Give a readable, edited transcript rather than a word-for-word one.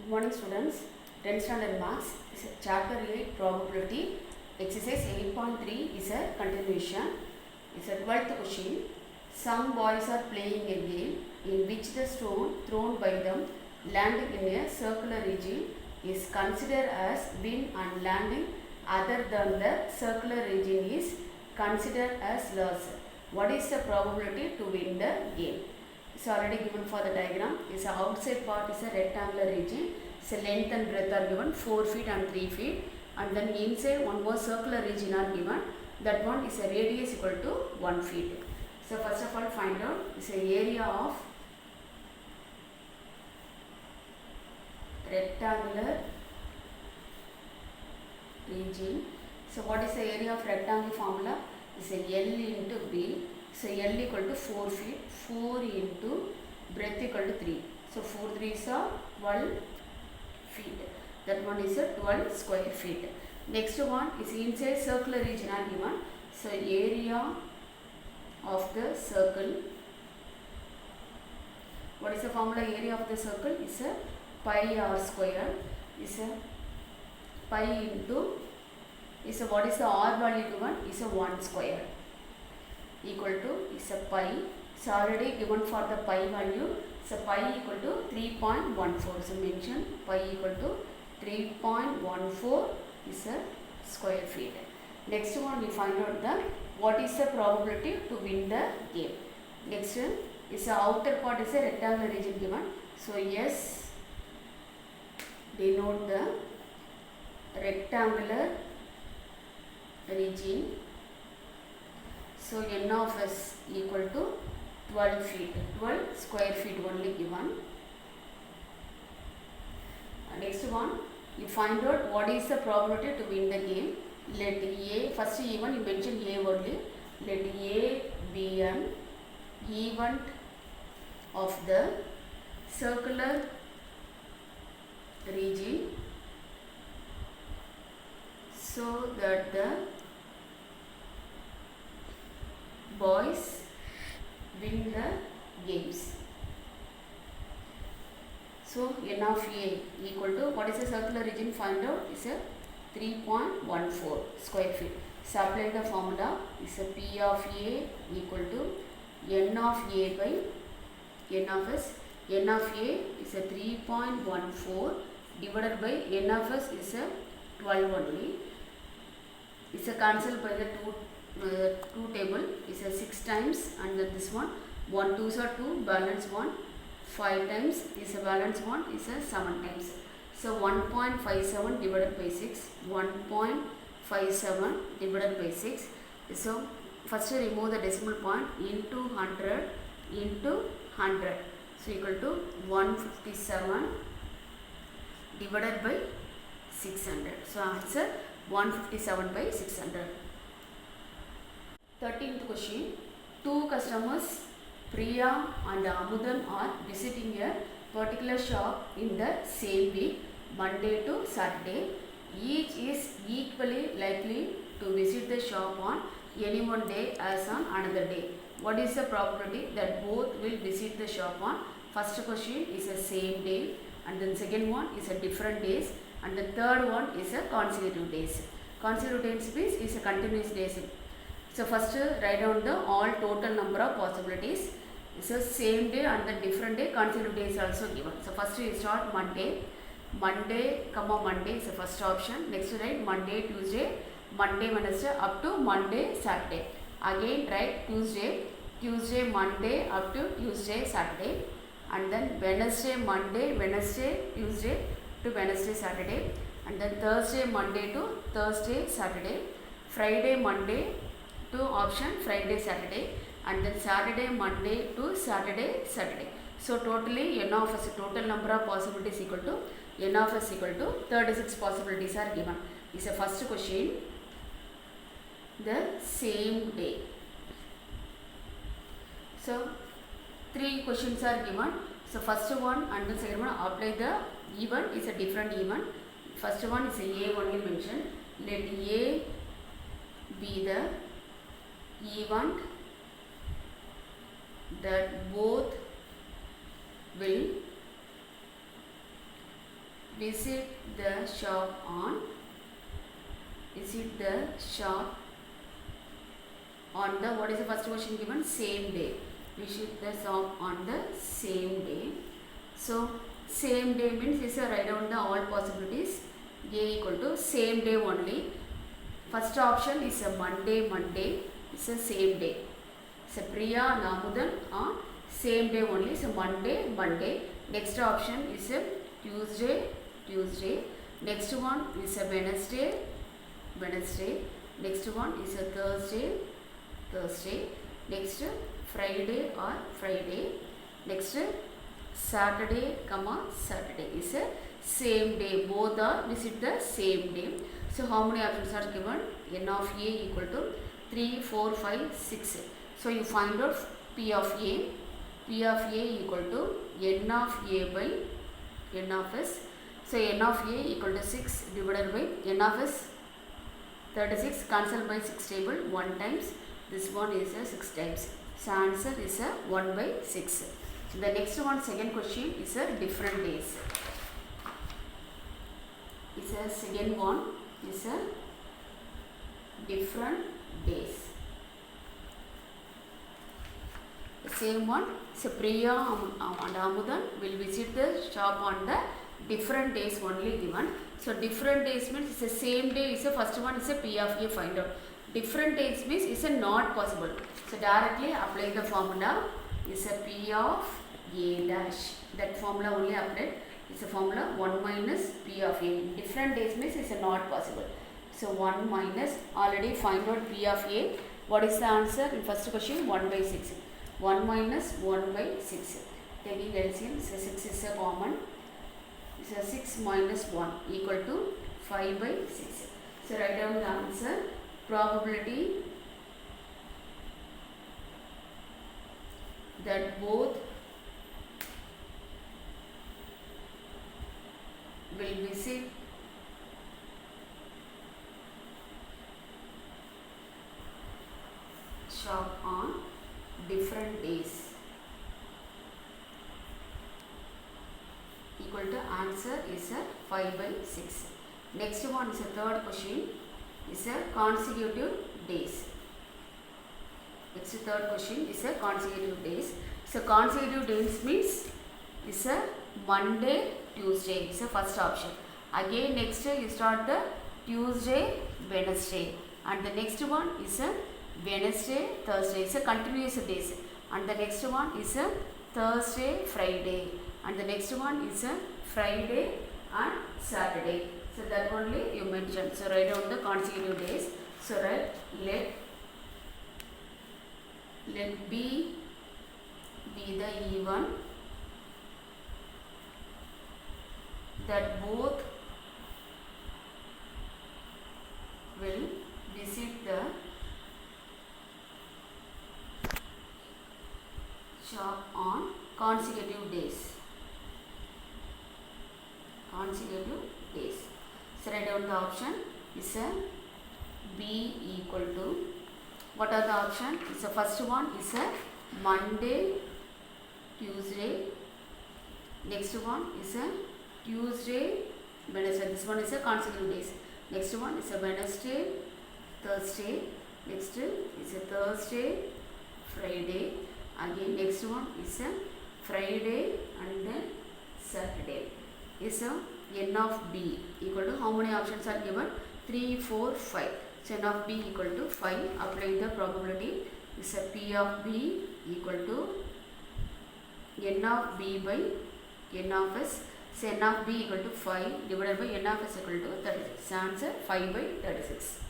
Good morning students. 10th standard maths chapter 8 probability exercise 8.3 is a continuation. It's a 12th question. Some boys are playing a game in which the stone thrown by them landing in a circular region is considered as win and landing other than the circular region is considered as loss. What is the probability to win the game? It's already given for the diagram. Is the outside part is a rectangular region. So length and breadth are given 4 feet and 3 feet, and then inside one more circular region are given. That one is a radius equal to 1 feet. So first of all find out is the area of rectangular region. So what is the area of rectangle formula? Is a L into B. So L equal to 4 feet, 4 into breadth equal to 3. So 4 3s are 12 feet. That one is a 12 square feet. Next one is inside circular region are given. So area of the circle. What is the formula? Area of the circle is a pi r square. Is a pi into is a what is the r value given? Is a 1 square. Equal to is a pi. So already given for the pi value. So pi equal to 3.14. So mention pi equal to 3.14 is a square feet. Next one we find out the what is the probability to win the game. Next is the outer part is a rectangular region given. So yes, denote the rectangular region. So n of s equal to 12 feet, 12 square feet only given. Next one, you find out what is the probability to win the game. Let A, first even you mention A only. Let A be an event of the circular region so that the boys win the games. So n of A equal to what is the circular region? Find out is a 3.14 square feet. So apply the formula is a P of A equal to n of A by n of s. N of A is a 3.14 divided by n of s is a 12 only. It's a cancelled by the 2 table is a 6 times, and then this one 1 2s are 2, balance 1, 5 times is a balance 1 is a 7 times. So 1.57 divided by 6, 1.57 divided by 6. So first remove the decimal point into 100 into 100. So equal to 157 divided by 600. So answer 157 by 600. 13th question. Two customers, Priya and Amudan, are visiting a particular shop in the same week, Monday to Saturday. Each is equally likely to visit the shop on any one day as on another day. What is the probability that both will visit the shop on? First question is a same day, and then second one is a different days, and the third one is a consecutive days. Consecutive days means is a continuous days. So first write down the all total number of possibilities. So same day and the different day, consecutive days also given. So first we start Monday. Monday, Monday is the first option. Next write Monday, Tuesday, Monday, Wednesday up to Monday, Saturday. Again write Tuesday, Tuesday, Monday up to Tuesday, Saturday. And then Wednesday, Monday, Wednesday, Tuesday to Wednesday, Saturday. And then Thursday, Monday to Thursday, Saturday. Friday, Monday to option Friday, Saturday, and then Saturday, Monday to Saturday, Saturday. So totally n of s, total number of possibilities equal to n of s equal to 36 possibilities are given. Is the first question. The same day. So 3 questions are given. So first one and the second one apply the event is a different event. First one is a only mentioned. Let A be the event that both will visit the shop on the, what is the first question given? Same day. Visit the shop on the same day. So same day means is write down the all possibilities. A equal to same day only. First option is a Monday. It's a same day. So Priya and Amudan are same day only. So Monday. Next option is a Tuesday. Next one is a Wednesday. Next one is a Thursday. Next Friday. Next Saturday is a same day. Both are visit the same day. So how many options are given? N of A equal to 3, 4, 5, 6. So you find out P of A. P of A equal to N of A by N of S. So N of A equal to 6 divided by N of S 36, cancel by 6 table 1 times. This one is a 6 times. So answer is a 1 by 6. The next one, second question is a different days. It's a second one is a different days. The same one. So Priya and Amudan will visit the shop on the different days only given. So different days means it's the same day. Is the first one is a P of A find out. Different days means it's a not possible. So directly apply the formula. Is a P of A dash. That formula only applied. It's a formula 1 minus P of A. Different days means it's a not possible. So 1 minus, already find out P of A. What is the answer in first question? 1 by 6. 1 minus 1 by 6. Taking LCM, so 6 is a common. So 6 minus 1 equal to 5 by 6. So write down the answer. Probability that both will visit shop on different days equal to answer is a 5 by 6. Next one is a third question is a consecutive days. Next third question is a consecutive days. So consecutive days means is a Monday, Tuesday is the first option. Again next you start the Tuesday, Wednesday, and the next one is a Wednesday, Thursday. It's a continuous days. And the next one is a Thursday, Friday, and the next one is a Friday and Saturday. So that only you mentioned. So write down the consecutive days. So write let B be the even that both will visit the shop on consecutive days. So write down the option is a B equal to, what are the option? Is the first one is a Monday, Tuesday. Next one is a Tuesday, Wednesday. This one is a consecutive days. Next one is a Wednesday, Thursday. Next is a Thursday, Friday. Again next one is a Friday and then Saturday. Is a N of B equal to, how many options are given? 3, 4, 5. So N of B equal to 5. Apply the probability. Is a P of B equal to N of B by N of S. So N of B equal to 5 divided by N of S equal to 36. So answer 5 by 36.